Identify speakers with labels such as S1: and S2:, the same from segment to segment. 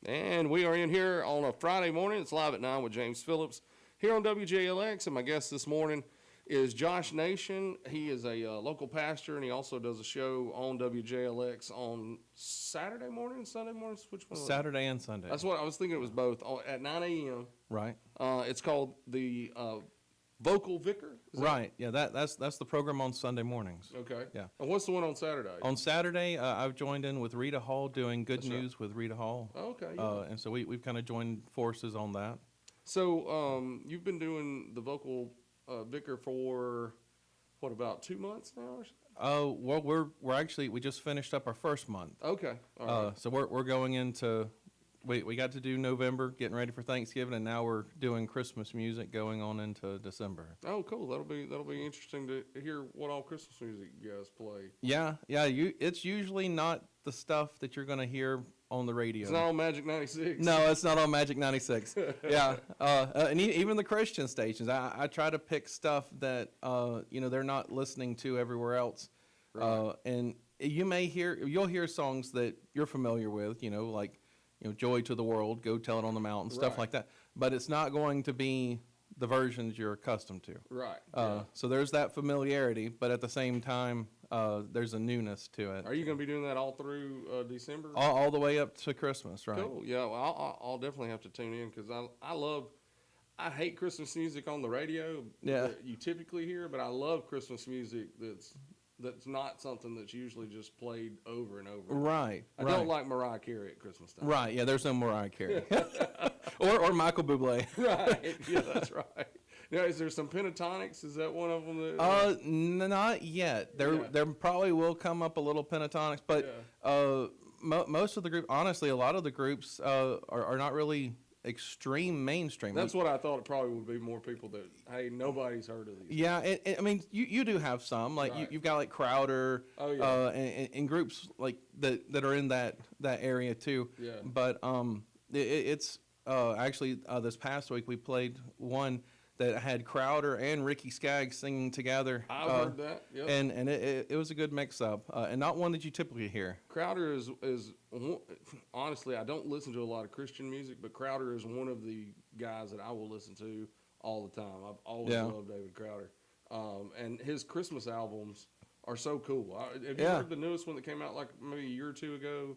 S1: And we are in here on a Friday morning. It's Live at 9 with James Phillips here on WJLX. And my guest this morning is Josh Nation. He is a local pastor, and he also does a show on WJLX on Saturday morning, Sunday mornings. Which one?
S2: Saturday and Sunday.
S1: That's what I was thinking. It was both at 9 a.m.
S2: Right.
S1: It's called the Vocal Vicar.
S2: Right. Yeah. That's the program on Sunday mornings.
S1: Okay.
S2: Yeah.
S1: And what's the one on Saturday?
S2: On Saturday, I've joined in with Rita Hall doing Good
S1: That's
S2: News with Rita Hall.
S1: Oh, okay. Yeah.
S2: And so we've kind of joined forces on that.
S1: So you've been doing the Vocal Vicar for what, about 2 months now or something?
S2: Oh, well, we're actually, we just finished up our first month.
S1: Okay. All right.
S2: So we're going into, we got to do November, getting ready for Thanksgiving, and now we're doing Christmas music going on into December.
S1: Oh, cool. That'll be interesting to hear what all Christmas music you guys play.
S2: Yeah. It's usually not the stuff that you're going to hear on the radio.
S1: It's not on Magic 96.
S2: No, it's not on Magic 96. Yeah. And even the Christian stations, I try to pick stuff that, they're not listening to everywhere else.
S1: Right.
S2: And you'll hear songs that you're familiar with, like, Joy to the World, Go Tell It on the Mountain, stuff
S1: Right.
S2: like that. But it's not going to be the versions you're accustomed to.
S1: Right. Yeah.
S2: So there's that familiarity, but at the same time, there's a newness to it.
S1: Are you going to be doing that all through December?
S2: All the way up to Christmas, right?
S1: Cool. Yeah. Well, I'll definitely have to tune in because I hate Christmas music on the radio.
S2: Yeah.
S1: That you typically hear, but I love Christmas music that's not something that's usually just played over and over.
S2: Right.
S1: I don't like Mariah Carey at Christmas time.
S2: Right, yeah, there's no Mariah Carey. or Michael Bublé.
S1: Right. Yeah, that's right. Now, is there some pentatonics? Is that one of them?
S2: Not yet.
S1: Yeah.
S2: There probably will come up a little pentatonics, but most of the group, honestly, a lot of the groups are not really extreme mainstream.
S1: That's what I thought. It probably would be more people that, hey, nobody's heard of these.
S2: Yeah, I mean, you do have some, like
S1: Right.
S2: you've got like Crowder,
S1: Oh, yeah.
S2: and groups like that are in that area too.
S1: Yeah.
S2: But it's actually this past week we played one that had Crowder and Ricky Skaggs singing together.
S1: I've heard that. Yep.
S2: And it was a good mix up, and not one that you typically hear.
S1: Crowder is honestly, I don't listen to a lot of Christian music, but Crowder is one of the guys that I will listen to all the time. I've always loved David Crowder, and his Christmas albums are so cool. Have you heard the newest one that came out like maybe a year or two ago?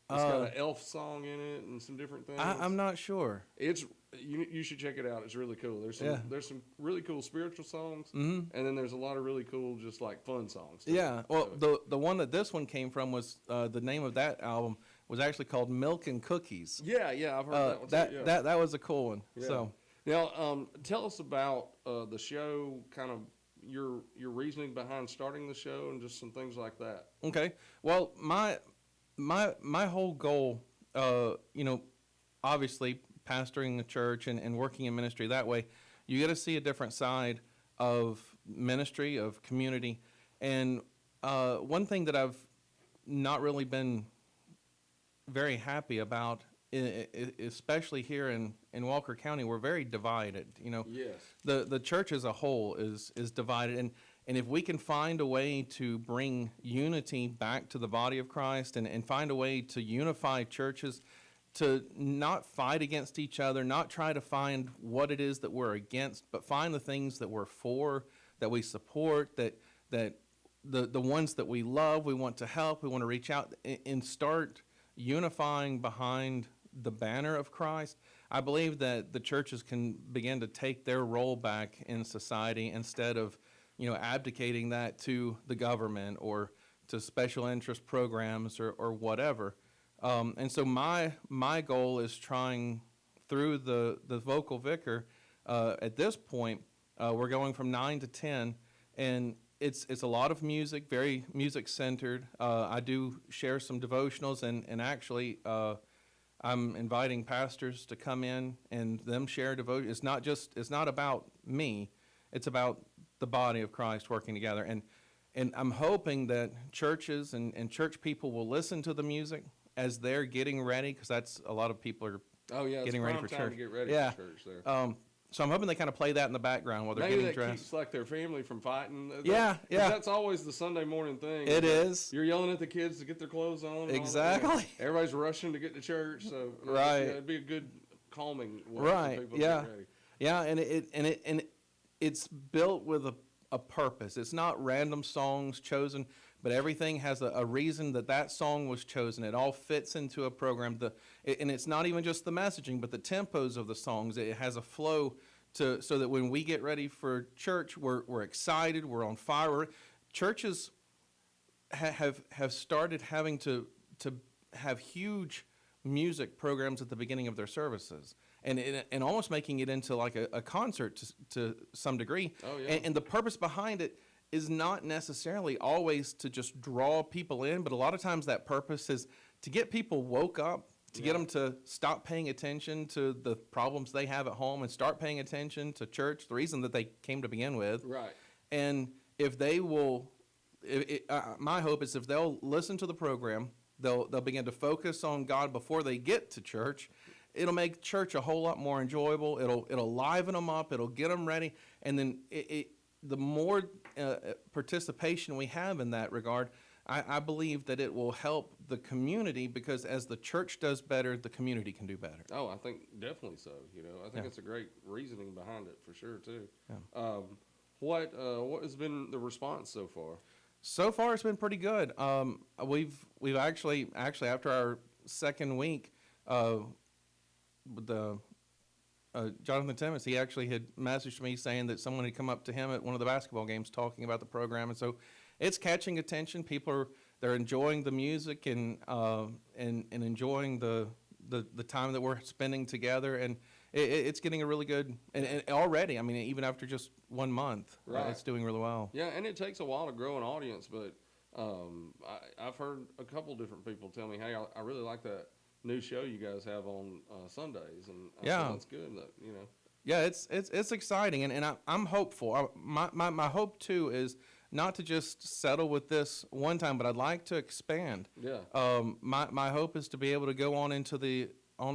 S1: It's got an elf song in it and some different things.
S2: I'm not sure.
S1: You should check it out. It's really cool. There's some really cool spiritual songs, and then there's a lot of really cool just like fun songs too.
S2: Yeah. Well, the one that this one came from was the name of that album was actually called Milk and Cookies.
S1: Yeah, I've heard that one too. Yeah.
S2: That was a cool one.
S1: Yeah.
S2: So
S1: now, tell us about the show. Kind of your reasoning behind starting the show and just some things like that.
S2: okay. Well, my whole goal, obviously pastoring the church and working in ministry that way, you get to see a different side of ministry, of community. And one thing that I've not really been very happy about, especially here in Walker County, we're very divided.
S1: Yes.
S2: The church as a whole is divided, and if we can find a way to bring unity back to the body of Christ and find a way to unify churches, to not fight against each other, not try to find what it is that we're against, but find the things that we're for, that we support, that the ones that we love, we want to help, we want to reach out, and start unifying behind the banner of Christ. I believe that the churches can begin to take their role back in society instead of abdicating that to the government or to special interest programs or whatever. And so my goal is trying through the vocal vicar. At this point, we're going from 9 to 10, and it's a lot of music, very music centered. I do share some devotionals, and actually I'm inviting pastors to come in and them share devotion. It's not about me. It's about the body of Christ working together. And I'm hoping that churches and church people will listen to the music as they're getting ready, because that's a lot of people are getting ready for church.
S1: To get ready for church there.
S2: So I'm hoping they kind of play that in the background while they're
S1: Maybe
S2: getting
S1: that
S2: dressed.
S1: keeps like their family from fighting.
S2: Yeah.
S1: That's always the Sunday morning thing.
S2: It is.
S1: You're yelling at the kids to get their clothes on.
S2: Exactly.
S1: Everybody's rushing to get to church. So
S2: Right.
S1: it'd be a good calming way
S2: Right.
S1: for people
S2: Yeah.
S1: to get ready.
S2: Yeah, and it's built with a purpose. It's not random songs chosen, but everything has a reason that song was chosen. It all fits into a program. And it's not even just the messaging, but the tempos of the songs. It has a flow so that when we get ready for church, we're excited, we're on fire. Churches have started having to have huge music programs at the beginning of their services, and almost making it into like a concert to some degree.
S1: Oh, yeah.
S2: And the purpose behind it is not necessarily always to just draw people in, but a lot of times that purpose is to get people woke up, to get them to stop paying attention to the problems they have at home and start paying attention to church, the reason that they came to begin with.
S1: Right.
S2: And if they will, my hope is if they'll listen to the program, they'll begin to focus on God before they get to church. It'll make church a whole lot more enjoyable. It'll liven them up. It'll get them ready. And then the more participation we have in that regard, I believe that it will help the community, because as the church does better, the community can do better.
S1: Oh, I think definitely so. I think it's a great reasoning behind it for sure too.
S2: Yeah.
S1: What has been the response so far?
S2: So far, it's been pretty good. We've actually after our second week, the Jonathan Timmons, he actually had messaged me saying that someone had come up to him at one of the basketball games talking about the program, and so it's catching attention. People they're enjoying the music and enjoying the time that we're spending together, and it's getting a really good and already. I mean, even after just 1 month,
S1: right.
S2: It's doing really well.
S1: Yeah, and it takes a while to grow an audience, but I've heard a couple different people tell me, "Hey, I really like that new show you guys have on Sundays," and I think that's good.
S2: Yeah, it's exciting, and I'm hopeful. My hope too is not to just settle with this one time, but I'd like to expand.
S1: Yeah.
S2: My hope is to be able to go on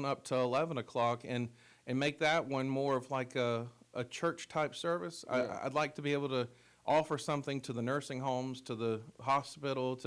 S2: up to 11 o'clock and make that one more of like a church type service.
S1: Yeah.
S2: I'd like to be able to offer something to the nursing homes, to the hospital,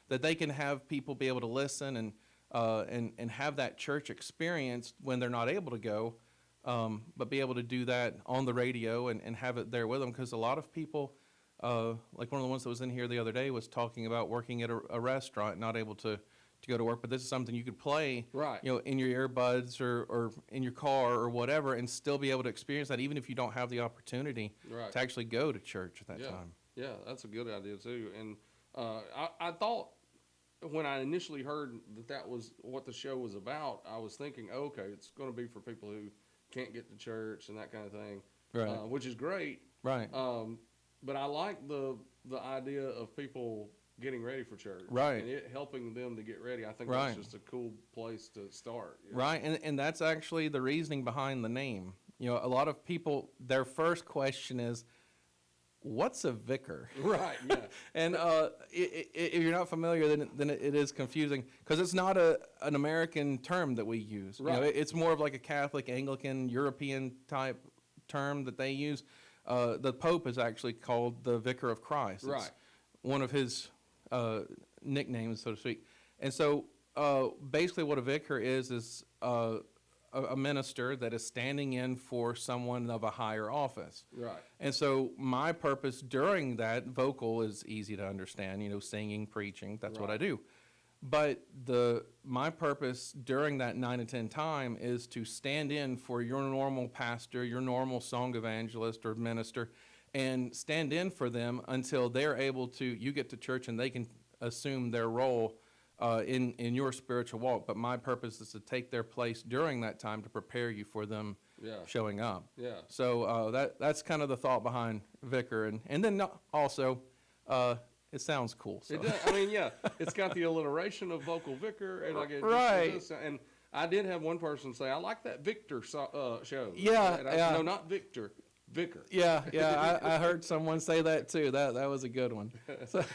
S2: that they can have people be able to listen and have that church experience when they're not able to go, but be able to do that on the radio and have it there with them. Because a lot of people, like one of the ones that was in here the other day was talking about working at a restaurant, not able to go to work, but this is something you could play,
S1: right.
S2: In your earbuds or in your car or whatever, and still be able to experience that, even if you don't have the opportunity
S1: right.
S2: to actually go to church at that time.
S1: Yeah, that's a good idea too. And I thought when I initially heard that was what the show was about, I was thinking, okay, it's going to be for people who can't get to church and that kind of thing,
S2: Right.
S1: Which is great.
S2: Right.
S1: But I like the idea of people getting ready for church,
S2: Right.
S1: and it helping them to get ready. I think
S2: Right.
S1: that's just a cool place to start.
S2: Right, and that's actually the reasoning behind the name. A lot of people, their first question is, what's a vicar?
S1: Right, yeah.
S2: And if you're not familiar, then it is confusing, because it's not an American term that we use.
S1: Right.
S2: It's more of like a Catholic, Anglican, European type term that they use. The Pope is actually called the Vicar of Christ. It's
S1: Right.
S2: one of his nicknames, so to speak. And so basically what a vicar is a minister that is standing in for someone of a higher office.
S1: Right.
S2: And so my purpose during that, vocal is easy to understand, singing, preaching, that's what I do. But my purpose during that 9 to 10 time is to stand in for your normal pastor, your normal song evangelist or minister, and stand in for them until they're able to, you get to church and they can assume their role in your spiritual walk. But my purpose is to take their place during that time to prepare you for them showing up.
S1: Yeah.
S2: So that's kind of the thought behind vicar. And then also, it sounds cool. So.
S1: It does. I mean, yeah, it's got the alliteration of vocal vicar, and like
S2: right.
S1: And I did have one person say, "I like that Victor show."
S2: Yeah,
S1: and I said, no, not Victor, Vicar.
S2: Yeah, I heard someone say that too. That was a good one. So.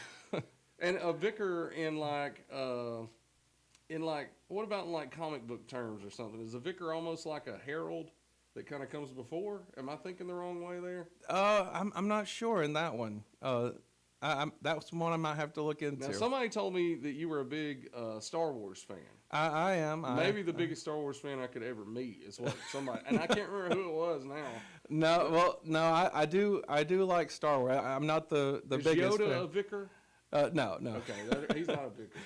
S1: And a vicar in like what about in like comic book terms or something? Is a vicar almost like a herald? that kind of comes before. Am I thinking the wrong way there?
S2: I'm not sure in that one. That's one I might have to look into.
S1: Now, somebody told me that you were a big Star Wars fan.
S2: I am.
S1: Maybe the biggest Star Wars fan I could ever meet is what somebody, and I can't remember who it was now.
S2: No, I do like Star Wars. I'm not the
S1: Is
S2: biggest
S1: Yoda
S2: fan.
S1: a vicar?
S2: No.
S1: Okay, he's not a vicar.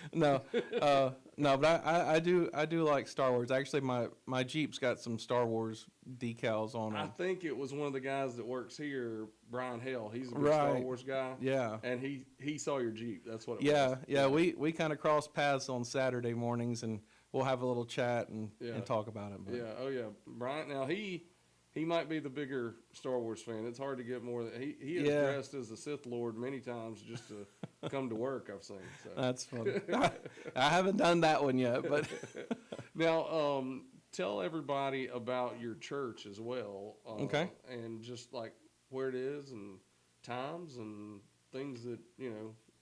S2: No, but I do like Star Wars. Actually, my Jeep's got some Star Wars decals on it.
S1: I think it was one of the guys that works here, Brian Hale. He's a big Star Wars guy.
S2: Yeah.
S1: And he saw your Jeep. That's what it was.
S2: Yeah. We kind of cross paths on Saturday mornings, and we'll have a little chat and talk about it. But.
S1: Yeah. Oh yeah. Brian. Now he might be the bigger Star Wars fan. It's hard to get more. He is dressed as a Sith Lord many times just to come to work. I've seen. So.
S2: That's funny. I haven't done that one yet, but
S1: now tell everybody about your church as well.
S2: Okay.
S1: And just like where it is and times and things that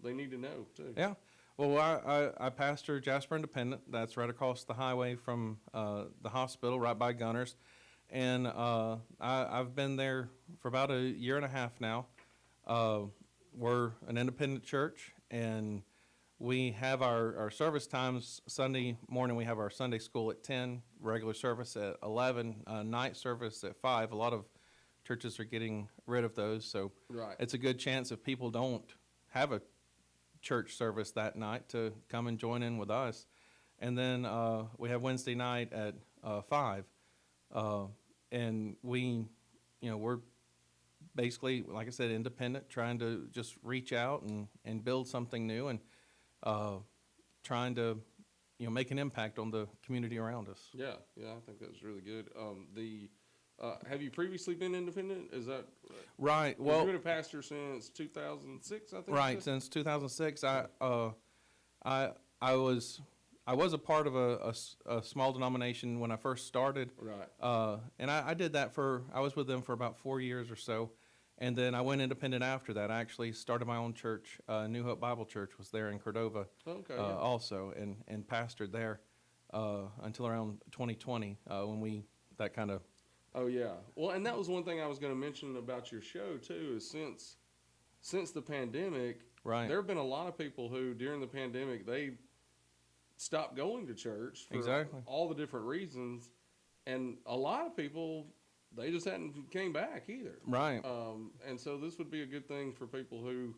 S1: they need to know too.
S2: Yeah. Well, I pastor Jasper Independent. That's right across the highway from the hospital, right by Gunners. And I've been there for about a year and a half now. We're an independent church, and we have our service times. Sunday morning, we have our Sunday school at 10, regular service at 11, night service at 5. A lot of churches are getting rid of those, so it's a good chance if people don't have a church service that night to come and join in with us. And then we have Wednesday night at 5. And we're basically, like I said, independent, trying to just reach out and build something new and trying to, make an impact on the community around us.
S1: Yeah, I think that's really good. Have you previously been independent? Is that
S2: right? Well,
S1: you've been a pastor since 2006, I think.
S2: Right, since 2006. I was a part of a small denomination when I first started.
S1: Right.
S2: And I did that I was with them for about 4 years or so. And then I went independent after that. I actually started my own church. New Hope Bible Church was there in Cordova also, and pastored there until around 2020 when that kind of...
S1: Oh, yeah. Well, and that was one thing I was going to mention about your show, too, is since the pandemic, there have been a lot of people who, during the pandemic, they stopped going to church for all the different reasons, and a lot of people, they just hadn't came back either.
S2: Right.
S1: And so this would be a good thing for people who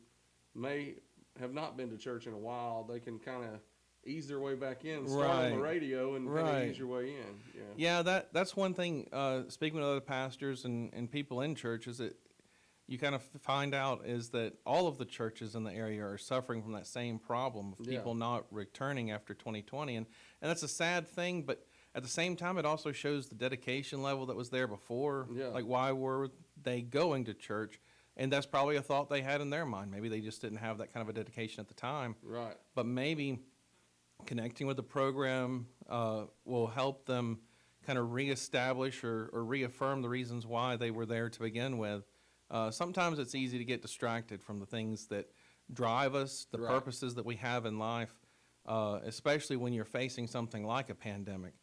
S1: may have not been to church in a while. They can kind of ease their way back in, start on the radio, and kind of ease your way in.
S2: Yeah, that's one thing, speaking with other pastors and people in church, is that you kind of find out is that all of the churches in the area are suffering from that same problem of people not returning after 2020. And that's a sad thing, but at the same time, it also shows the dedication level that was there before.
S1: Yeah.
S2: Like, why were they going to church? And that's probably a thought they had in their mind. Maybe they just didn't have that kind of a dedication at the time.
S1: Right.
S2: But maybe connecting with the program will help them kind of reestablish or reaffirm the reasons why they were there to begin with. Sometimes it's easy to get distracted from the things that drive us, the purposes that we have in life, especially when you're facing something like a pandemic.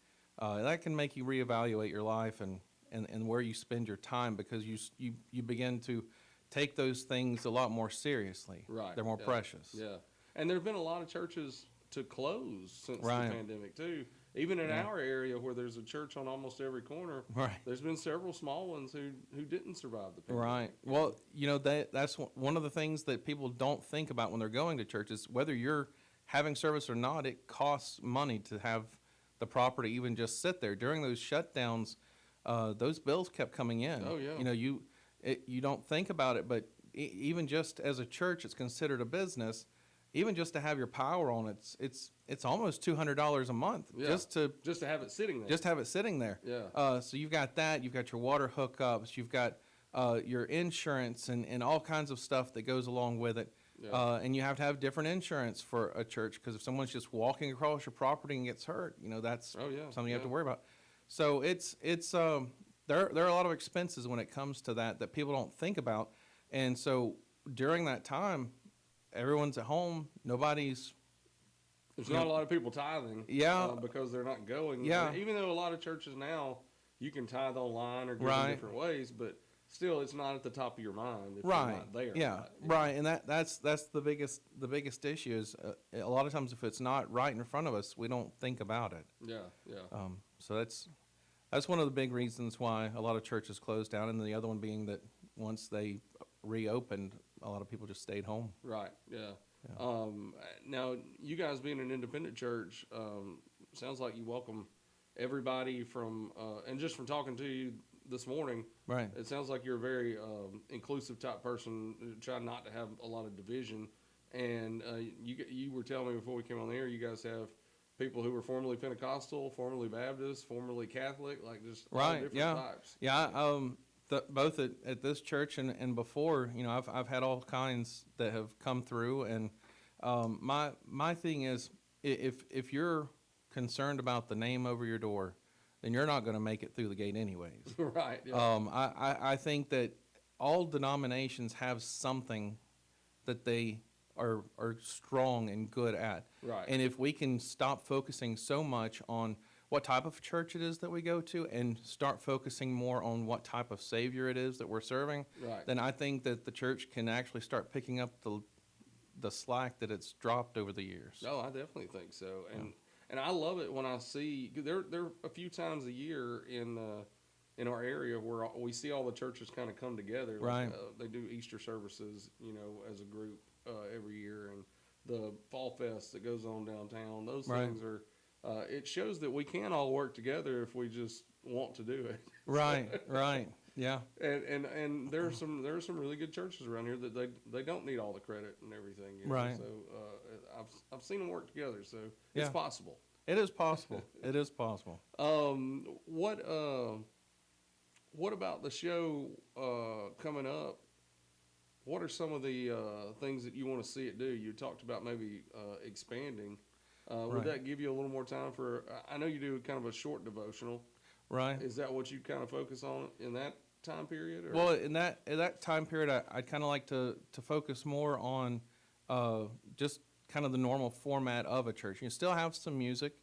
S2: That can make you reevaluate your life and where you spend your time, because you begin to take those things a lot more seriously.
S1: Right.
S2: They're more precious.
S1: Yeah. And there have been a lot of churches to close since the pandemic, too. Even in our area, where there's a church on almost every corner, there's been several small ones who didn't survive the pandemic.
S2: Right. Well, that's one of the things that people don't think about when they're going to churches. Whether you're having service or not, it costs money to have the property even just sit there. During those shutdowns, those bills kept coming in.
S1: Oh, yeah.
S2: You don't think about it, but even just as a church, it's considered a business. Even just to have your power on, it's almost $200 a month just to have it sitting there. Just have it sitting there.
S1: Yeah.
S2: So you've got that. You've got your water hookups. You've got your insurance and all kinds of stuff that goes along with it. Yeah. And you have to have different insurance for a church, because if someone's just walking across your property and gets hurt, that's something you have to worry about. So there are a lot of expenses when it comes to that people don't think about, and so during that time, everyone's at home. There's
S1: not a lot of people tithing.
S2: Yeah.
S1: Because they're not going.
S2: Yeah.
S1: Even though a lot of churches now you can tithe online or give in
S2: Right.
S1: different ways, but still, it's not at the top of your mind if
S2: Right.
S1: you're not there.
S2: Yeah. Right. And that's the biggest issue is a lot of times if it's not right in front of us, we don't think about it.
S1: Yeah. Yeah.
S2: So that's one of the big reasons why a lot of churches closed down, and the other one being that once they reopened, a lot of people just stayed home.
S1: Right. Yeah.
S2: Yeah.
S1: Now, you guys being an independent church, sounds like you welcome everybody from, and just from talking to you this morning,
S2: Right.
S1: it sounds like you're a very inclusive type person, trying not to have a lot of division. And you were telling me before we came on the air, you guys have people who were formerly Pentecostal, formerly Baptist, formerly Catholic, like just all
S2: Right.
S1: different
S2: Yeah.
S1: types.
S2: Yeah. Both at this church and before, I've had all kinds that have come through, and my thing is, if you're concerned about the name over your door, then you're not going to make it through the gate anyways.
S1: Right. Yeah.
S2: I think that all denominations have something that they are strong and good at.
S1: Right.
S2: And if we can stop focusing so much on what type of church it is that we go to and start focusing more on what type of Savior it is that we're serving,
S1: Right.
S2: then I think that the church can actually start picking up the slack that it's dropped over the years.
S1: No, I definitely think so, and I love it when I see there are a few times a year in our area where we see all the churches kind of come together.
S2: Right.
S1: Like, they do Easter services, as a group every year, and the Fall Fest that goes on downtown. Those
S2: Right.
S1: things are. It shows that we can all work together if we just want to do it.
S2: Right. Right. Yeah.
S1: And there are some really good churches around here that they don't need all the credit and everything.
S2: Right.
S1: So I've seen them work together. So
S2: Yeah.
S1: it's possible.
S2: It is possible. It is possible.
S1: What about the show coming up? What are some of the things that you want to see it do? You talked about maybe expanding. Would
S2: Right.
S1: that give you a little more time for? I know you do kind of a short devotional.
S2: Right.
S1: Is that what you kind of focus on in that time period? Or?
S2: Well, in that time period, I'd kind of like to focus more on just kind of the normal format of a church. You still have some music,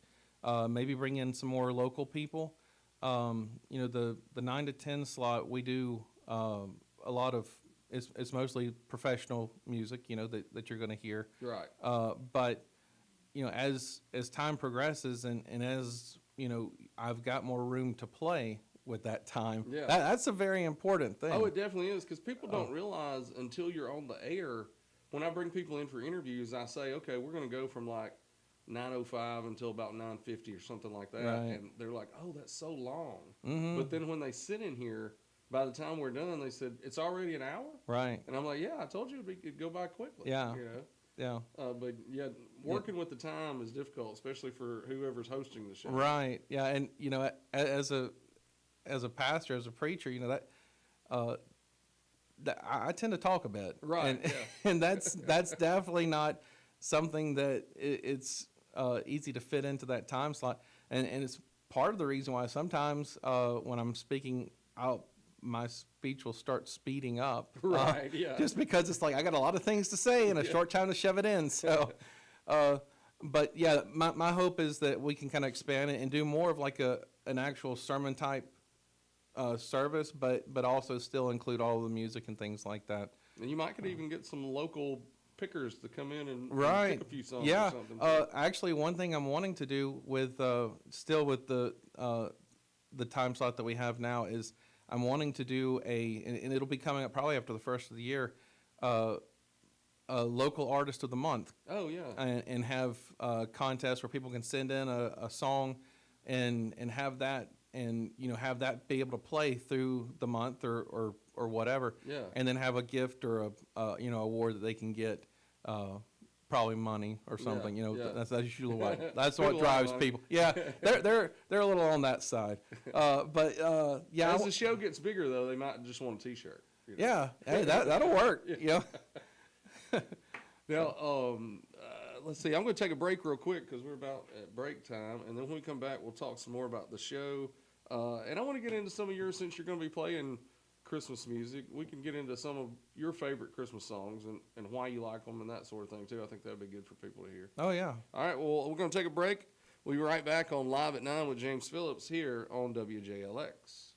S2: maybe bring in some more local people. The 9 to 10 slot, we do a lot of. It's mostly professional music, that you're going to hear.
S1: Right.
S2: But as time progresses and as I've got more room to play with that time.
S1: Yeah.
S2: That's a very important thing.
S1: Oh, it definitely is, because people don't realize until you're on the air. When I bring people in for interviews, I say, okay, we're going to go from like 9:05 until about 9:50 or something like that,
S2: Right.
S1: and they're like, oh, that's so long.
S2: Mm-hmm.
S1: But then when they sit in here, by the time we're done, they said it's already an hour,
S2: Right.
S1: and I'm like, yeah, I told you it'd go by quickly.
S2: Yeah. Yeah.
S1: But yeah, working with the time is difficult, especially for whoever's hosting the show.
S2: Right. Yeah. And as a pastor, as a preacher, that I tend to talk a bit.
S1: Right.
S2: And,
S1: Yeah.
S2: and that's definitely not something that it's easy to fit into that time slot. And it's part of the reason why sometimes when I'm speaking out, my speech will start speeding up.
S1: Right, yeah.
S2: Just because it's like I got a lot of things to say in a short time to shove it in. So, but yeah, my hope is that we can kind of expand it and do more of like an actual sermon type service, but also still include all the music and things like that.
S1: And you could even get some local pickers to come in and
S2: Right.
S1: pick a few songs
S2: Yeah.
S1: or something.
S2: Actually, one thing I'm wanting to do with still with the time slot that we have now is I'm wanting to do and it'll be coming up probably after the first of the year, a local artist of the month.
S1: Oh, yeah.
S2: And have contests where people can send in a song and have that and have that be able to play through the month or whatever.
S1: Yeah.
S2: And then have a gift or a award that they can get, probably money or something.
S1: Yeah.
S2: That's usually what that's
S1: People
S2: what
S1: like
S2: drives
S1: money.
S2: people. Yeah, they're a little on that side. But yeah,
S1: As the show gets bigger, though, they might just want a T-shirt.
S2: yeah. Hey, that'll work.
S1: Now, let's see. I'm going to take a break real quick because we're about at break time, and then when we come back, we'll talk some more about the show. And I want to get into some of yours since you're going to be playing Christmas music. We can get into some of your favorite Christmas songs and why you like them and that sort of thing too. I think that'd be good for people to hear.
S2: Oh yeah.
S1: All right. Well, we're going to take a break. We'll be right back on Live at 9 with James Phillips here on WJLX.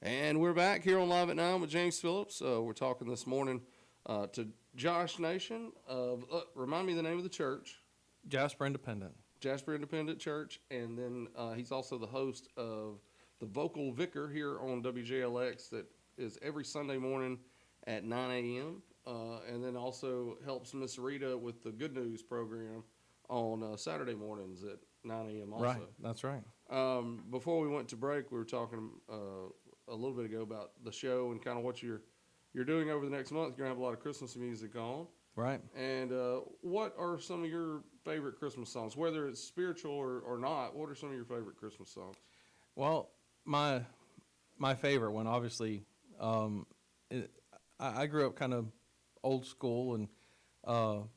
S1: And we're back here on Live at 9 with James Phillips. We're talking this morning to Josh Nation of, remind me the name of the church.
S2: Jasper Independent.
S1: Jasper Independent Church. And then he's also the host of the Vocal Vicar here on WJLX that is every Sunday morning at 9 a.m. And then also helps Miss Rita with the Good News program on Saturday mornings at 9 a.m. also.
S2: Right, that's right.
S1: Before we went to break, we were talking a little bit ago about the show and kind of what you're doing over the next month. You're going to have a lot of Christmas music on.
S2: Right.
S1: And what are some of your favorite Christmas songs? Whether it's spiritual or not, what are some of your favorite Christmas songs?
S2: Well, my favorite one, obviously, I grew up kind of old school, and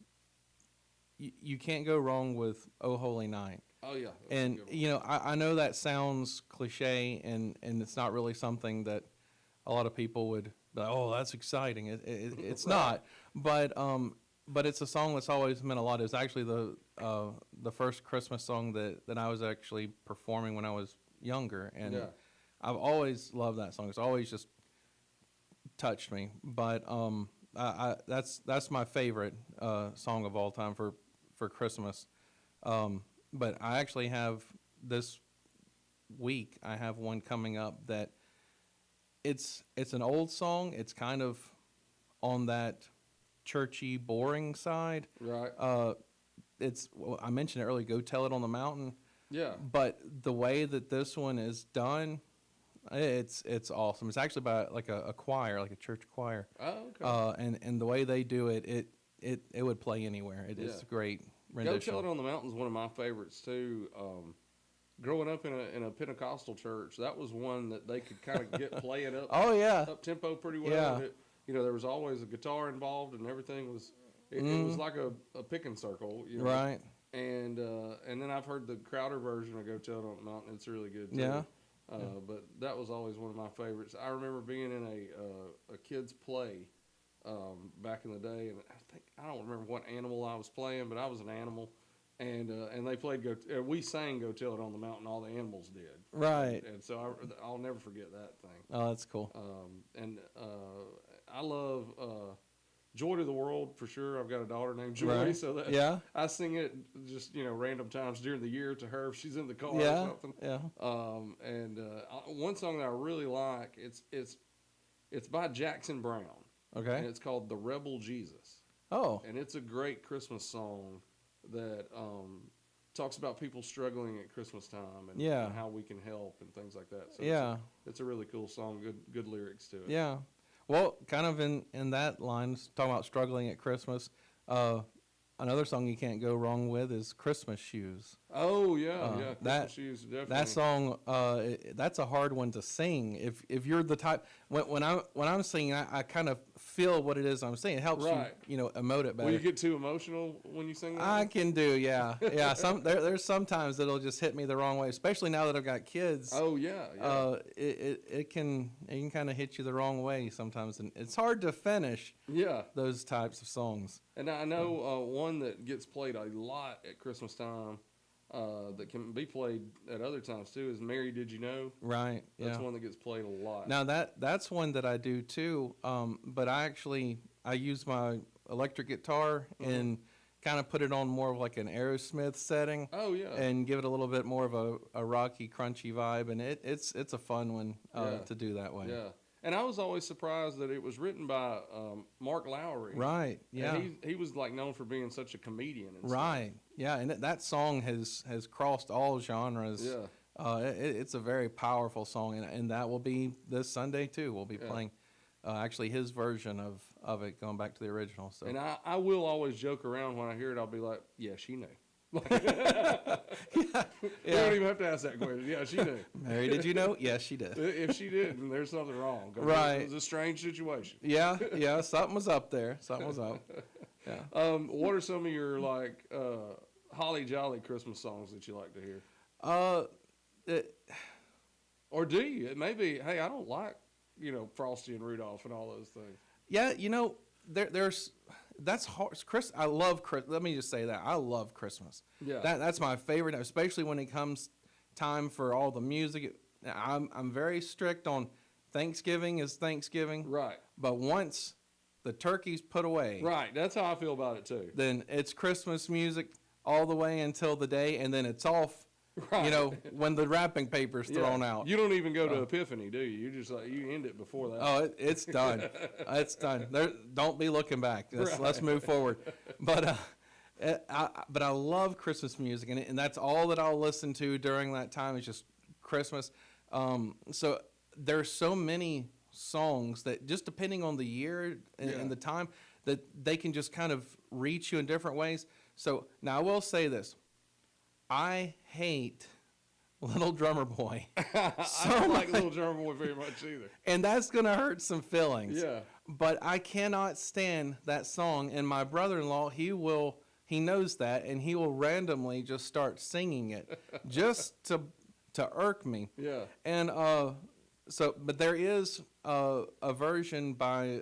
S2: you can't go wrong with "Oh Holy Night."
S1: Oh, yeah.
S2: And, I know that sounds cliche, and it's not really something that a lot of people would be like, oh, that's exciting. It's not. But it's a song that's always meant a lot. It's actually the first Christmas song that I was actually performing when I was younger. And
S1: Yeah.
S2: I've always loved that song. It's always just touched me. But that's my favorite song of all time for Christmas. But I actually have this week, I have one coming up that it's an old song. It's kind of on that churchy, boring side.
S1: Right.
S2: I mentioned it earlier, Go Tell It on the Mountain.
S1: Yeah.
S2: But the way that this one is done, it's awesome. It's actually by like a choir, like a church choir.
S1: Oh, okay.
S2: And the way they do it would play anywhere. It is great. Rendition.
S1: Go Tell It on the Mountain is one of my favorites too. Growing up in a Pentecostal church, that was one that they could kind of get playing up.
S2: Oh yeah.
S1: Up tempo pretty well.
S2: Yeah.
S1: there was always a guitar involved, and everything was. It was like a picking circle,
S2: Right.
S1: And then I've heard the Crowder version of "Go Tell It on the Mountain." It's really good too.
S2: Yeah.
S1: But that was always one of my favorites. I remember being in a kids play back in the day, and I don't remember what animal I was playing, but I was an animal, and they played we sang "Go Tell It on the Mountain." All the animals did.
S2: Right.
S1: And so I'll never forget that thing.
S2: Oh, that's cool.
S1: And I love "Joy to the World" for sure. I've got a daughter named Joy,
S2: Right.
S1: so that
S2: Yeah.
S1: I sing it just random times during the year to her if she's in the car
S2: Yeah.
S1: or something.
S2: Yeah.
S1: And one song that I really like, it's by Jackson Brown, and
S2: Okay.
S1: it's called "The Rebel Jesus,"
S2: Oh.
S1: and it's a great Christmas song that talks about people struggling at Christmas time and,
S2: Yeah.
S1: and how we can help and things like that. So
S2: Yeah.
S1: it's a really cool song. Good lyrics to it.
S2: Yeah. Well, kind of in that line, talking about struggling at Christmas, another song you can't go wrong with is "Christmas Shoes."
S1: Oh yeah, yeah.
S2: that-
S1: Christmas Shoes, definitely.
S2: That song, that's a hard one to sing. If you're the type when I'm singing, I kind of feel what it is I'm saying. It helps
S1: Right.
S2: you emote it better.
S1: Will you get too emotional when you sing that?
S2: I can do, yeah. There's sometimes that'll just hit me the wrong way, especially now that I've got kids.
S1: Oh yeah, yeah.
S2: It can kind of hit you the wrong way sometimes, and it's hard to finish
S1: Yeah.
S2: those types of songs.
S1: And I know one that gets played a lot at Christmas time that can be played at other times too is "Mary, Did You Know?"
S2: Right.
S1: That's
S2: Yeah.
S1: one that gets played a lot.
S2: Now that's one that I do too. But I use my electric guitar and kind of put it on more of like an Aerosmith setting.
S1: Oh yeah.
S2: And give it a little bit more of a rocky, crunchy vibe, and it's a fun one to do that way.
S1: Yeah. And I was always surprised that it was written by Mark Lowry.
S2: Right. Yeah.
S1: And he was like known for being such a comedian. And
S2: Right. Yeah. And that song has crossed all genres.
S1: Yeah.
S2: It's a very powerful song, and that will be this Sunday too. We'll be playing actually his version of it, going back to the original. So.
S1: And I will always joke around when I hear it. I'll be like, "Yeah, she knew." You don't even have to ask that question. Yeah, she knew.
S2: Mary, did you know? Yes, she did.
S1: If she did, then there's something wrong. 'Cause
S2: Right.
S1: It was a strange situation.
S2: Yeah. Something was up there. Something was up. Yeah.
S1: What are some of your like holly jolly Christmas songs that you like to hear? Or do you? Maybe. Hey, I don't like Frosty and Rudolph and all those things.
S2: Yeah, there's that's hard. I love Chris. Let me just say that I love Christmas.
S1: Yeah.
S2: That's my favorite, especially when it comes time for all the music. I'm very strict on Thanksgiving is Thanksgiving.
S1: Right.
S2: But once the turkey's put away,
S1: Right. That's how I feel about it too.
S2: then it's Christmas music all the way until the day, and then it's off.
S1: Right.
S2: When the wrapping paper's thrown out.
S1: You don't even go to Epiphany, do you? You just you end it before that.
S2: Oh, it's done. It's done. Don't be looking back. Let's move forward. But I love Christmas music, and that's all that I'll listen to during that time is just Christmas. So there's so many songs that just depending on the year and the time that they can just kind of reach you in different ways. So now I will say this. I hate Little Drummer Boy.
S1: I don't like Little Drummer Boy very much either.
S2: And that's going to hurt some feelings.
S1: Yeah.
S2: But I cannot stand that song. And my brother-in-law, he knows that, and he will randomly just start singing it just to irk me.
S1: Yeah.
S2: And but there is a version by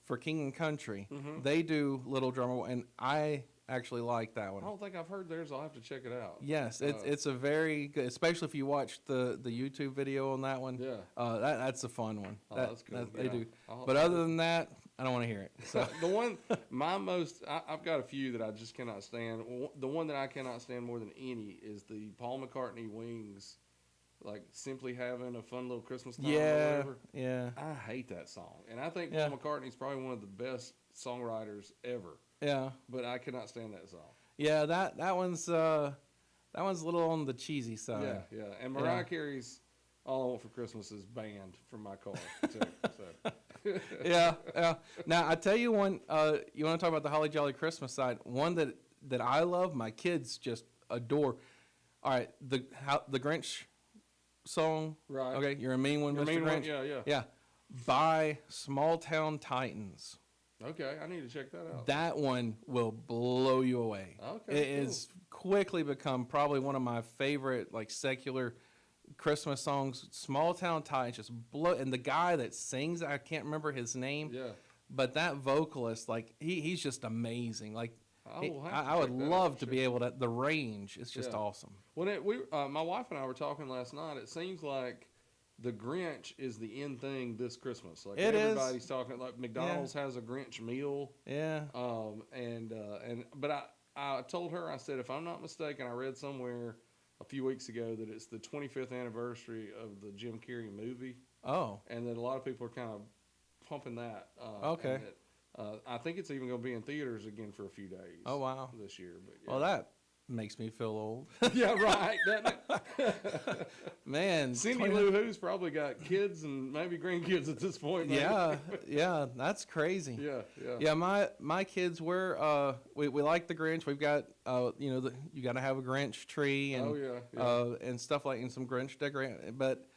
S2: for King and Country.
S1: Mm-hmm.
S2: They do Little Drummer Boy, and I actually like that one.
S1: I don't think I've heard theirs. I'll have to check it out.
S2: Yes, it's a very good, especially if you watch the YouTube video on that one.
S1: Yeah.
S2: That's a fun one.
S1: Oh, that's cool.
S2: They
S1: Yeah.
S2: do.
S1: I'll-
S2: But other than that, I don't want to hear it. So
S1: The one, I've got a few that I just cannot stand. The one that I cannot stand more than any is the Paul McCartney Wings, like Simply Having a Fun Little Christmas Time or whatever.
S2: yeah,
S1: I hate that song. And I think
S2: Yeah.
S1: Paul McCartney's probably one of the best songwriters ever.
S2: yeah,
S1: But I cannot stand that song.
S2: yeah. That one's a little on the cheesy side.
S1: Yeah. And Mariah Carey's All I Want for Christmas is banned from my car, too. So.
S2: Yeah. Now I tell you one. You want to talk about the Holly Jolly Christmas side? One that I love, my kids just adore. All right, the Grinch song.
S1: Right.
S2: Okay, you're a mean one,
S1: You're a
S2: Mr.
S1: mean one,
S2: Grinch.
S1: yeah.
S2: Yeah. Buy Small Town Titans.
S1: Okay, I need to check that out.
S2: That one will blow you away.
S1: Okay,
S2: It has quickly become probably one of my favorite like secular Christmas songs. Small Town Titans just blow, and the guy that sings, I can't remember his name.
S1: Yeah.
S2: But that vocalist, like he's just amazing. Like I would
S1: check that
S2: love
S1: out,
S2: to
S1: sure.
S2: be able to. The range is just awesome.
S1: When my wife and I were talking last night, it seems like the Grinch is the in thing this Christmas. Like
S2: It is.
S1: everybody's talking. Like McDonald's has a Grinch meal.
S2: Yeah.
S1: But I told her, I said, if I'm not mistaken, I read somewhere a few weeks ago that it's the 25th anniversary of the Jim Carrey movie.
S2: Oh.
S1: And that a lot of people are kind of pumping that.
S2: Okay.
S1: And that, I think it's even going to be in theaters again for a few days.
S2: Oh, wow.
S1: This year. But yeah.
S2: Well, that makes me feel old.
S1: Yeah, right. Doesn't it?
S2: Man.
S1: Cindy Lou Who's probably got kids and maybe grandkids at this point. Maybe.
S2: Yeah, that's crazy.
S1: Yeah.
S2: Yeah, my kids we like the Grinch. We've got you got to have a Grinch tree and and stuff like and some Grinch decorating. But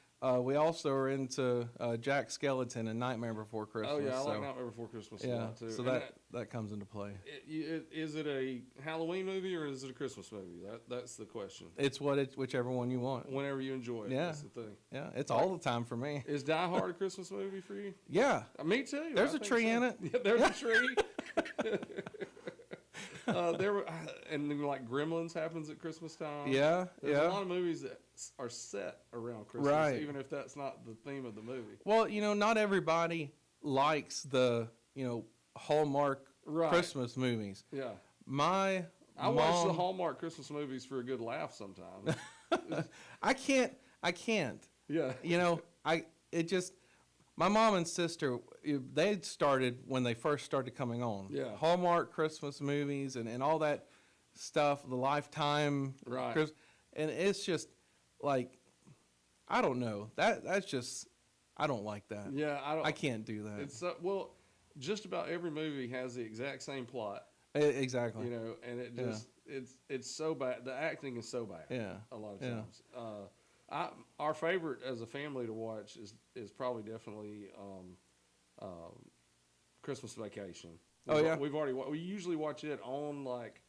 S2: we also are into Jack Skellington and Nightmare Before Christmas.
S1: Oh yeah, I like Nightmare Before Christmas a lot too.
S2: So that comes into play.
S1: Is it a Halloween movie or is it a Christmas movie? That's the question.
S2: It's whichever one you want.
S1: Whenever you enjoy it.
S2: Yeah.
S1: That's the thing.
S2: Yeah, it's all the time for me.
S1: Is Die Hard a Christmas movie for you?
S2: Yeah.
S1: Me too.
S2: There's a tree in it.
S1: Yeah, there's a tree. And then like Gremlins happens at Christmas time.
S2: Yeah,
S1: There's a lot of movies that are set around Christmas, even if that's not the theme of the movie.
S2: Well, not everybody likes the Hallmark Christmas movies.
S1: Yeah.
S2: I
S1: watch the Hallmark Christmas movies for a good laugh sometimes.
S2: I can't.
S1: Yeah.
S2: My mom and sister, they started when they first started coming on.
S1: Yeah.
S2: Hallmark Christmas movies and all that stuff, the Lifetime.
S1: Right.
S2: And it's just like, I don't know. That's just, I don't like that.
S1: Yeah,
S2: I can't do that.
S1: It's just about every movie has the exact same plot.
S2: Exactly.
S1: And it just it's so bad. The acting is so bad.
S2: Yeah.
S1: A lot of times. Our favorite as a family to watch is probably definitely Christmas Vacation. We usually watch it on like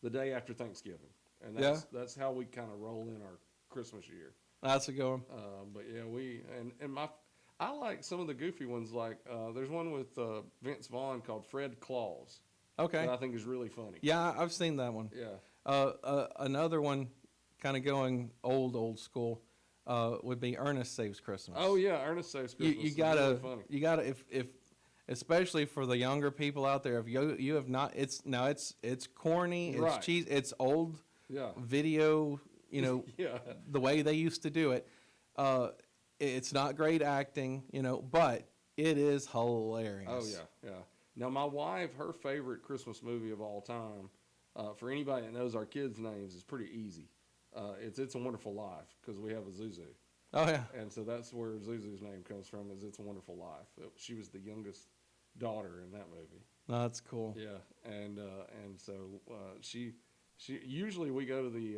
S1: the day after Thanksgiving, and that's how we kind of roll in our Christmas year.
S2: That's a good one.
S1: But yeah, I like some of the goofy ones. Like there's one with Vince Vaughn called Fred Claus.
S2: Okay.
S1: That I think is really funny.
S2: Yeah, I've seen that one.
S1: Yeah.
S2: Another one, kind of going old school, would be Ernest Saves Christmas.
S1: Oh yeah, Ernest Saves Christmas.
S2: You gotta,
S1: really funny.
S2: you gotta, if especially for the younger people out there, if you have not, it's corny, it's cheesy, it's old video,
S1: Yeah.
S2: the way they used to do it. It's not great acting, but it is hilarious.
S1: Oh yeah. Now my wife, her favorite Christmas movie of all time, for anybody that knows our kids' names, is pretty easy. It's a Wonderful Life, because we have a Zuzu.
S2: Oh yeah.
S1: And so that's where Zuzu's name comes from, is It's a Wonderful Life. She was the youngest daughter in that movie.
S2: That's cool.
S1: Yeah, and so she usually we go to the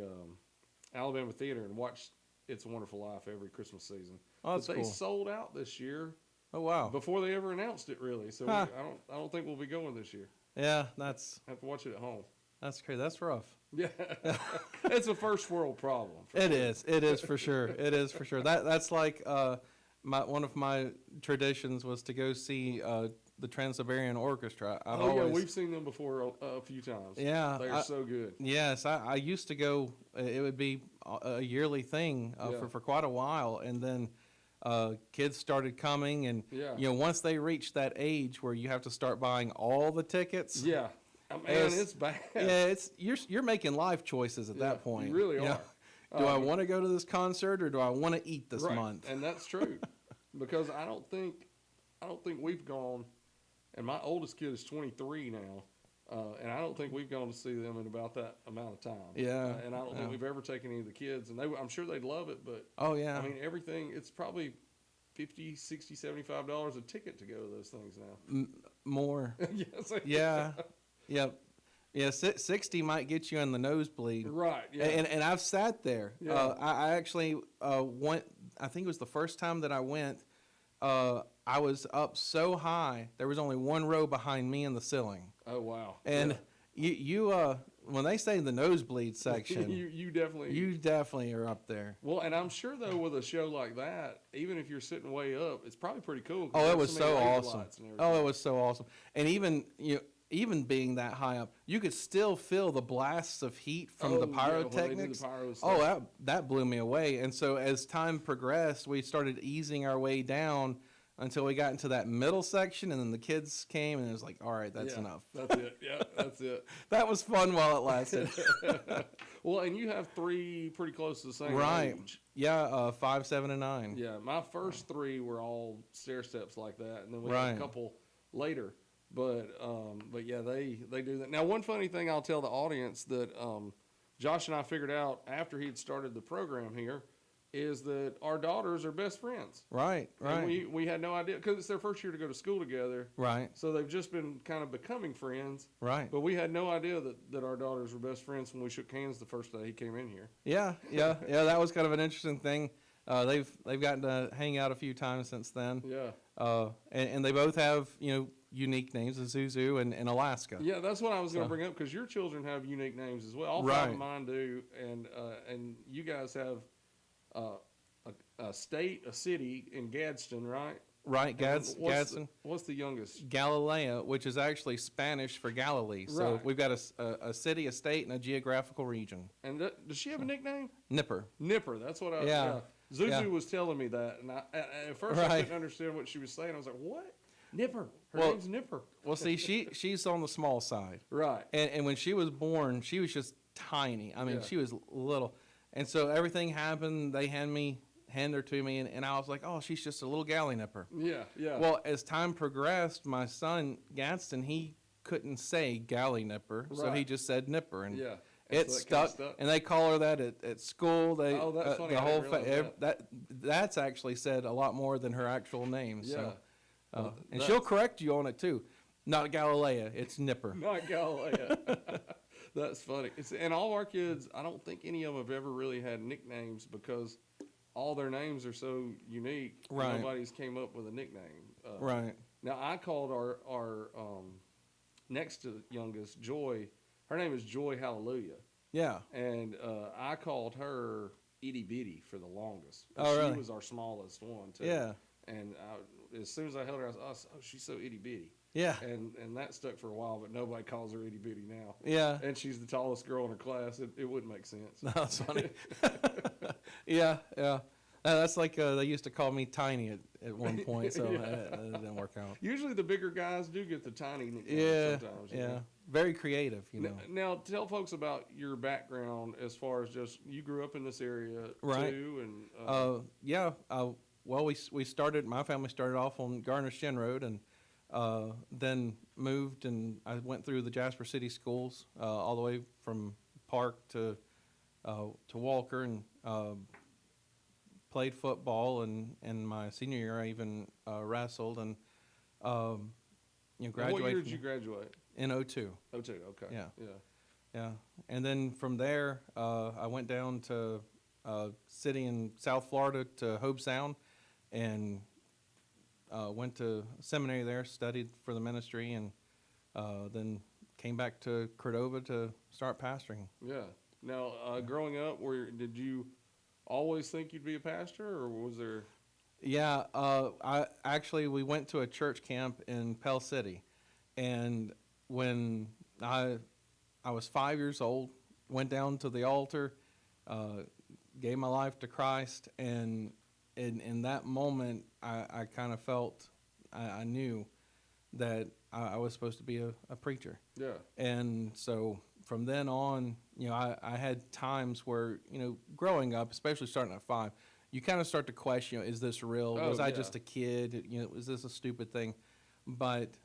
S1: Alabama Theater and watch It's a Wonderful Life every Christmas season.
S2: Oh, that's
S1: but they
S2: cool.
S1: sold out this year.
S2: Oh wow.
S1: Before they ever announced it, really. So I don't think we'll be going this year.
S2: Yeah,
S1: I have to watch it at home.
S2: That's crazy. That's rough.
S1: Yeah, it's a first world problem.
S2: It is for sure. It is for sure. That's like one of my traditions was to go see the Trans-Siberian Orchestra.
S1: We've seen them before a few times.
S2: Yeah,
S1: they're so good.
S2: Yes, I used to go. It would be a yearly thing for quite a while, and then kids started coming, and once they reached that age where you have to start buying all the tickets.
S1: Yeah. It's bad.
S2: Yeah, you're making life choices at that point.
S1: You really are.
S2: Do I want to go to this concert or do I want to eat this month?
S1: And that's true, because I don't think we've gone, and my oldest kid is 23 now, and I don't think we've gone to see them in about that amount of time.
S2: Yeah.
S1: And I don't think we've ever taken any of the kids, and I'm sure they'd love it, but
S2: oh yeah,
S1: I mean everything. It's probably $50, $60, $75 a ticket to go to those things now.
S2: More.
S1: Yes.
S2: Yeah. Yep. Yeah, 60 might get you in the nosebleed.
S1: Right. Yeah.
S2: And I've sat there.
S1: Yeah.
S2: I actually went. I think it was the first time that I went. I was up so high, there was only one row behind me in the ceiling.
S1: Oh wow!
S2: And you when they say the nosebleed section,
S1: you definitely
S2: are up there.
S1: Well, and I'm sure though with a show like that, even if you're sitting way up, it's probably pretty cool.
S2: Oh, it was so awesome. Oh, it was so awesome. And even being that high up, you could still feel the blasts of heat from the pyrotechnics. That blew me away. And so as time progressed, we started easing our way down until we got into that middle section, and then the kids came, and it was like, all right, that's enough.
S1: That's it. Yeah, that's it.
S2: That was fun while it lasted.
S1: Well, and you have 3 pretty close to the same age.
S2: Yeah, 5, 7, and 9.
S1: Yeah, my first 3 were all stair steps like that, and then we had a couple later. But yeah, they do that. Now, one funny thing I'll tell the audience that Josh and I figured out after he'd started the program here is that our daughters are best friends.
S2: Right.
S1: And we had no idea because it's their first year to go to school together.
S2: Right.
S1: So they've just been kind of becoming friends.
S2: Right.
S1: But we had no idea that our daughters were best friends when we shook hands the first day he came in here.
S2: Yeah. That was kind of an interesting thing. They've gotten to hang out a few times since then.
S1: Yeah.
S2: And they both have unique names, Zuzu and Alaska.
S1: Yeah, that's what I was going to bring up because your children have unique names as well. All 5 of mine do, and you guys have a state, a city in Gadsden, right?
S2: Right, Gadsden.
S1: What's the youngest?
S2: Galilea, which is actually Spanish for Galilee. So we've got a city, a state, and a geographical region.
S1: And does she have a nickname?
S2: Nipper.
S1: Nipper, that's what I was.
S2: Yeah.
S1: Zuzu was telling me that, and at first I couldn't understand what she was saying. I was like, what? Nipper. Her name's Nipper.
S2: Well, see, she's on the small side.
S1: Right.
S2: And when she was born, she was just tiny. I mean, she was little. And so everything happened. They hand her to me, and I was like, oh, she's just a little galley nipper.
S1: Yeah.
S2: Well, as time progressed, my son, Gadsden, he couldn't say galley nipper, so he just said nipper. And it stuck, and they call her that at school.
S1: That's funny.
S2: The whole that's actually said a lot more than her actual name.
S1: Yeah.
S2: So, and she'll correct you on it too. Not Galilea, it's Nipper.
S1: Not Galilea. That's funny. And all our kids, I don't think any of them have ever really had nicknames because all their names are so unique.
S2: Right.
S1: Nobody's came up with a nickname.
S2: Right.
S1: Now, I called our next to youngest, Joy. Her name is Joy Hallelujah.
S2: Yeah.
S1: And I called her Itty Bitty for the longest.
S2: Really?
S1: She was our smallest one, too.
S2: Yeah.
S1: And as soon as I held her, I was oh, she's so itty bitty.
S2: Yeah.
S1: And that stuck for a while, but nobody calls her itty bitty now.
S2: Yeah.
S1: And she's the tallest girl in her class. It wouldn't make sense.
S2: That's funny. Yeah. That's like they used to call me Tiny at one point, so that didn't work out.
S1: Usually the bigger guys do get the Tiny nickname sometimes.
S2: Yeah. Very creative,
S1: Now, tell folks about your background as far as just you grew up in this area too. And well, we started. My family started off on Garnish Gin Road, and then moved, and I went through the Jasper City schools all the way from Park to Walker, and played football. And my senior year, I even wrestled, and graduated. What year did you graduate?
S2: In 2002.
S1: 2002. Okay.
S2: Yeah. And then from there, I went down to city in South Florida to Hobe Sound, and went to seminary there, studied for the ministry, and then came back to Cordova to start pastoring.
S1: Yeah. Now, growing up, did you always think you'd be a pastor, or was there?
S2: Yeah. We went to a church camp in Pell City, and when I was 5 years old, went down to the altar, gave my life to Christ, and in that moment, I kind of felt, I knew that I was supposed to be a preacher.
S1: Yeah.
S2: And so from then on, I had times where, growing up, especially starting at 5, you kind of start to question, is this real? Was I just a kid? Was this a stupid thing? But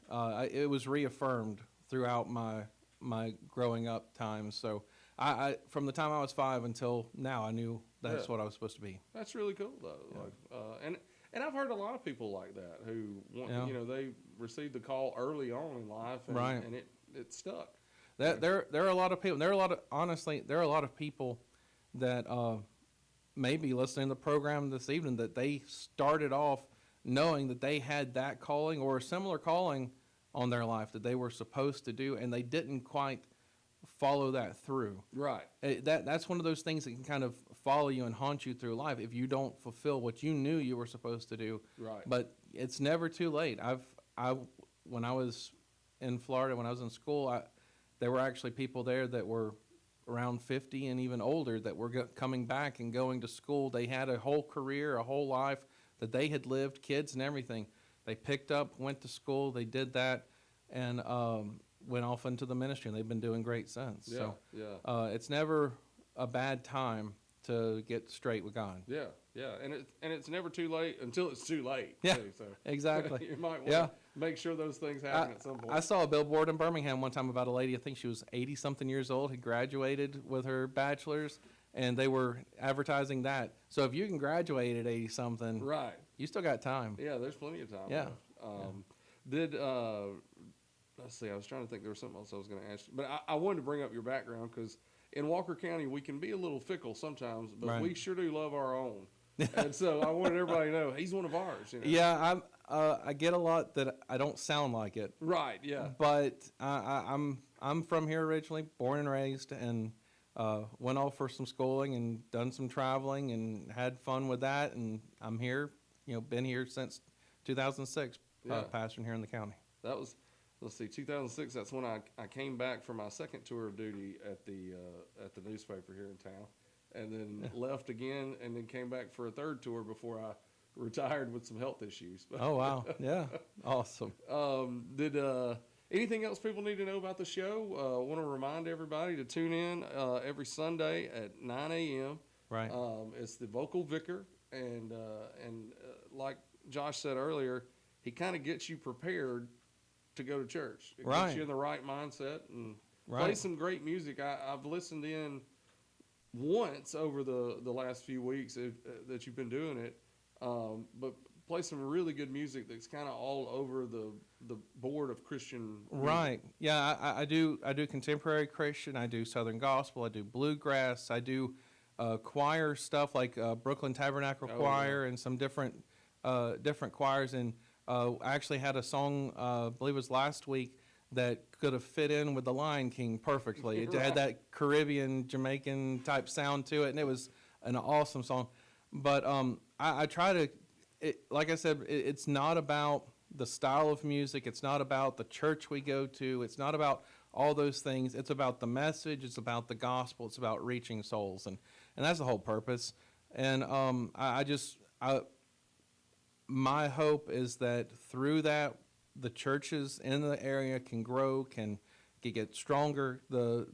S2: it was reaffirmed throughout my growing up times. So I from the time I was 5 until now, I knew that's what I was supposed to be.
S1: That's really cool, though. Yeah. And I've heard a lot of people like that who want, they received the call early on in life, and it stuck.
S2: There are a lot of people. There are a lot of people that may be listening to the program this evening that they started off knowing that they had that calling or a similar calling on their life that they were supposed to do, and they didn't quite follow that through.
S1: Right.
S2: That's one of those things that can kind of follow you and haunt you through life if you don't fulfill what you knew you were supposed to do.
S1: Right.
S2: But it's never too late. When I was in Florida, when I was in school, there were actually people there that were around 50 and even older that were coming back and going to school. They had a whole career, a whole life that they had lived, kids and everything. They picked up, went to school, they did that, and went off into the ministry, and they've been doing great since.
S1: Yeah,
S2: so
S1: yeah.
S2: it's never a bad time to get straight with God.
S1: Yeah, yeah, and it's never too late until it's too late.
S2: Yeah,
S1: too, so
S2: exactly.
S1: you might want to make sure those things happen at some point.
S2: I saw a billboard in Birmingham one time about a lady, I think she was 80-something years old, had graduated with her bachelor's, and they were advertising that. So if you can graduate at 80-something,
S1: right,
S2: you still got time.
S1: Yeah, there's plenty of time.
S2: Yeah.
S1: Did let's see, I was trying to think there was something else I was going to ask you, but I wanted to bring up your background because in Walker County we can be a little fickle sometimes, but we sure do love our own. And so I wanted everybody to know he's one of ours. You know?
S2: Yeah, I get a lot that I don't sound like it.
S1: Right. Yeah.
S2: But I'm from here originally, born and raised, and went off for some schooling and done some traveling and had fun with that. And I'm here, been here since 2006, pastoring here in the county.
S1: That was, let's see, 2006. That's when I came back for my second tour of duty at the newspaper here in town. And then left again, and then came back for a third tour before I retired with some health issues.
S2: Oh, wow. Yeah. Awesome.
S1: Did anything else people need to know about the show? I want to remind everybody to tune in every Sunday at 9 a.m.
S2: Right.
S1: It's the Vocal Vicar, and like Josh said earlier, he kind of gets you prepared to go to church. It gets you in the right mindset and play some great music. I've listened in once over the last few weeks that you've been doing it, but play some really good music that's kind of all over the board of Christian music.
S2: Right. Yeah, I do contemporary Christian, I do Southern Gospel, I do bluegrass, I do choir stuff like Brooklyn Tabernacle Choir and some different choirs. And I actually had a song, I believe it was last week, that could have fit in with the Lion King perfectly. It had that Caribbean, Jamaican type sound to it, and it was an awesome song. But I try to, like I said, it's not about the style of music. It's not about the church we go to. It's not about all those things. It's about the message. It's about the gospel. It's about reaching souls, and that's the whole purpose. And my hope is that through that, the churches in the area can grow, can get stronger. The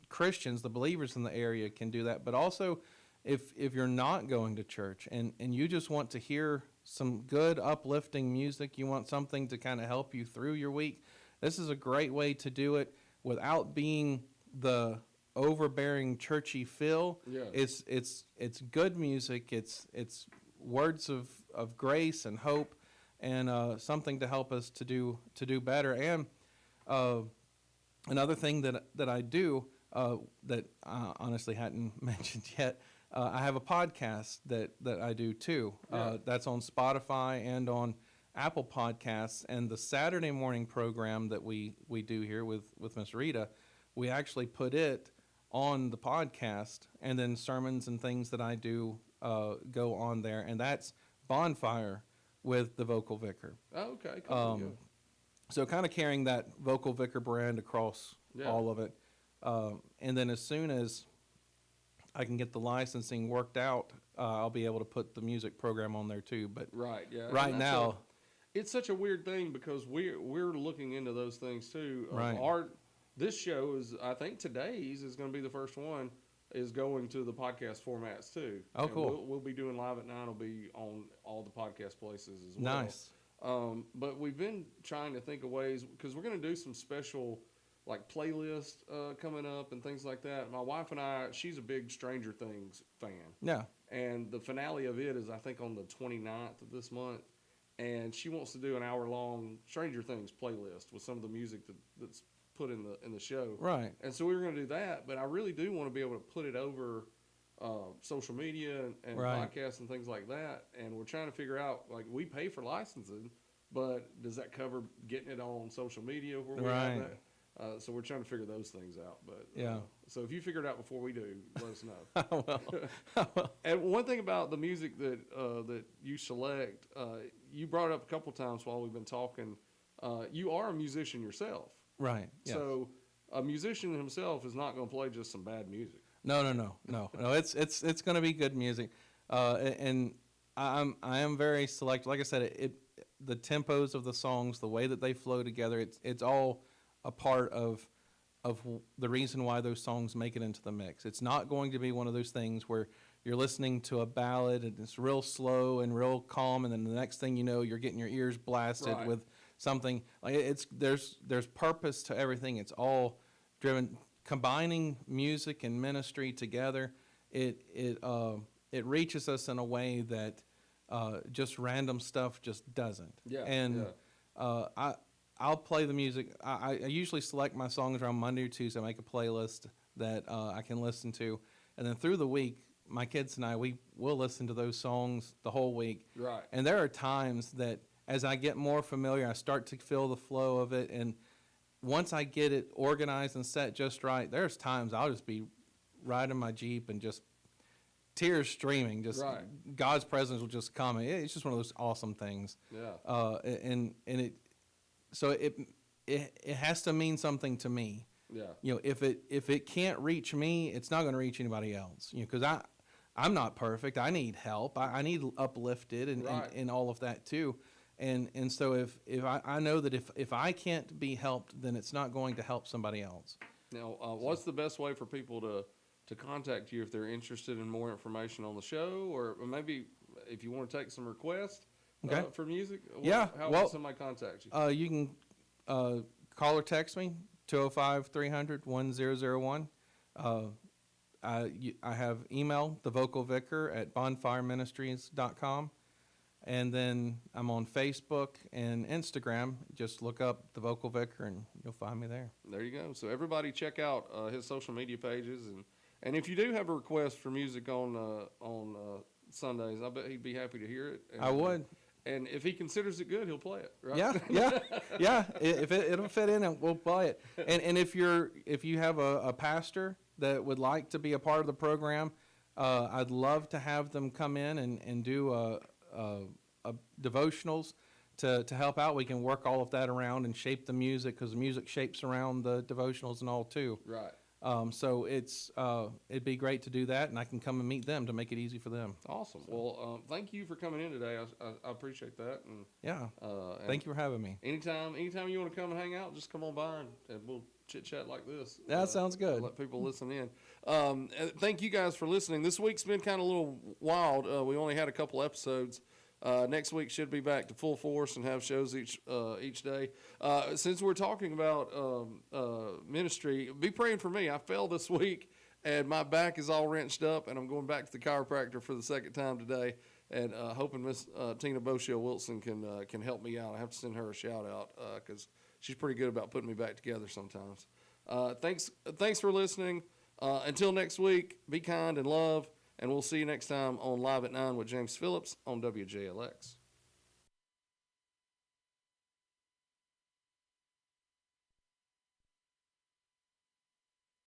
S2: Christians, the believers in the area can do that. But also, if you're not going to church and you just want to hear some good uplifting music, you want something to kind of help you through your week, this is a great way to do it without being the overbearing churchy feel.
S1: Yeah.
S2: It's good music. It's words of grace and hope, and something to help us to do better. And another thing that I do that I honestly hadn't mentioned yet, I have a podcast that I do too. That's on Spotify and on Apple Podcasts. And the Saturday morning program that we do here with Miss Rita, we actually put it on the podcast, and then sermons and things that I do go on there. And that's Bonfire with the Vocal Vicar.
S1: Oh, okay. Cool.
S2: So kind of carrying that Vocal Vicar brand across all of it. And then as soon as I can get the licensing worked out, I'll be able to put the music program on there too. But right now,
S1: it's such a weird thing because we're looking into those things too.
S2: Right.
S1: This show is, I think today's is going to be the first one, is going to the podcast formats too.
S2: Oh,
S1: and
S2: cool.
S1: We'll be doing Live at 9. It'll be on all the podcast places as well.
S2: Nice.
S1: But we've been trying to think of ways, because we're going to do some special like playlists coming up and things like that. My wife and I, she's a big Stranger Things fan.
S2: Yeah.
S1: And the finale of it is, I think, on the 29th of this month. And she wants to do an hour-long Stranger Things playlist with some of the music that's put in the show.
S2: Right.
S1: And so we were going to do that, but I really do want to be able to put it over social media and podcasts and things like that. And we're trying to figure out, like, we pay for licensing, but does that cover getting it on social media where we have that? So we're trying to figure those things out. But so if you figure it out before we do, let us know. And one thing about the music that you select, you brought it up a couple times while we've been talking. You are a musician yourself,
S2: right? Yes.
S1: So a musician himself is not going to play just some bad music.
S2: No. It's going to be good music, and I am very selective. Like I said, the tempos of the songs, the way that they flow together, it's all a part of the reason why those songs make it into the mix. It's not going to be one of those things where you're listening to a ballad and it's real slow and real calm, and then the next thing you know, you're getting your ears blasted with something. Like there's purpose to everything. It's all driven. Combining music and ministry together, it reaches us in a way that just random stuff just doesn't. I'll play the music. I usually select my songs around Monday or Tuesday. I make a playlist that I can listen to, and then through the week, my kids and I will listen to those songs the whole week.
S1: Right.
S2: And there are times that as I get more familiar, I start to feel the flow of it, and once I get it organized and set just right, there's times I'll just be riding my Jeep and just tears streaming, just God's presence will just come. It's just one of those awesome things.
S1: Yeah.
S2: And it has to mean something to me.
S1: Yeah.
S2: You know, if it can't reach me, it's not going to reach anybody else. You know, because I'm not perfect. I need help. I need uplifted and all of that too. And so if I know that if I can't be helped, then it's not going to help somebody else.
S1: Now, what's the best way for people to contact you if they're interested in more information on the show, or maybe if you want to take some requests for music? How will somebody contact you?
S2: You can call or text me, 205-300-1001. I have email, thevocalvicar@bonfireministries.com. And then I'm on Facebook and Instagram. Just look up The Vocal Vicar and you'll find me there.
S1: There you go. So everybody check out his social media pages. And if you do have a request for music on Sundays, I bet he'd be happy to hear it. And,
S2: I would.
S1: And if he considers it good, he'll play it, right?
S2: Yeah. If it'll fit in, we'll play it. And if you have a pastor that would like to be a part of the program, I'd love to have them come in and do devotionals to help out. We can work all of that around and shape the music, because the music shapes around the devotionals and all too.
S1: Right.
S2: So it'd be great to do that, and I can come and meet them to make it easy for them.
S1: Awesome. Well, thank you for coming in today. I appreciate that. And
S2: thank you for having me.
S1: Anytime you want to come and hang out, just come on by and we'll chit chat like this.
S2: That sounds good.
S1: Let people listen in. Thank you guys for listening. This week's been kind of a little wild. We only had a couple episodes. Next week should be back to full force and have shows each day. Since we're talking about ministry, be praying for me. I fell this week, and my back is all wrenched up, and I'm going back to the chiropractor for the second time today, and hoping Miss Tina Boshill-Wilson can help me out. I have to send her a shout-out because she's pretty good about putting me back together sometimes. Thanks for listening. Until next week, be kind and love. And we'll see you next time on Live at 9 with James Phillips on WJLX.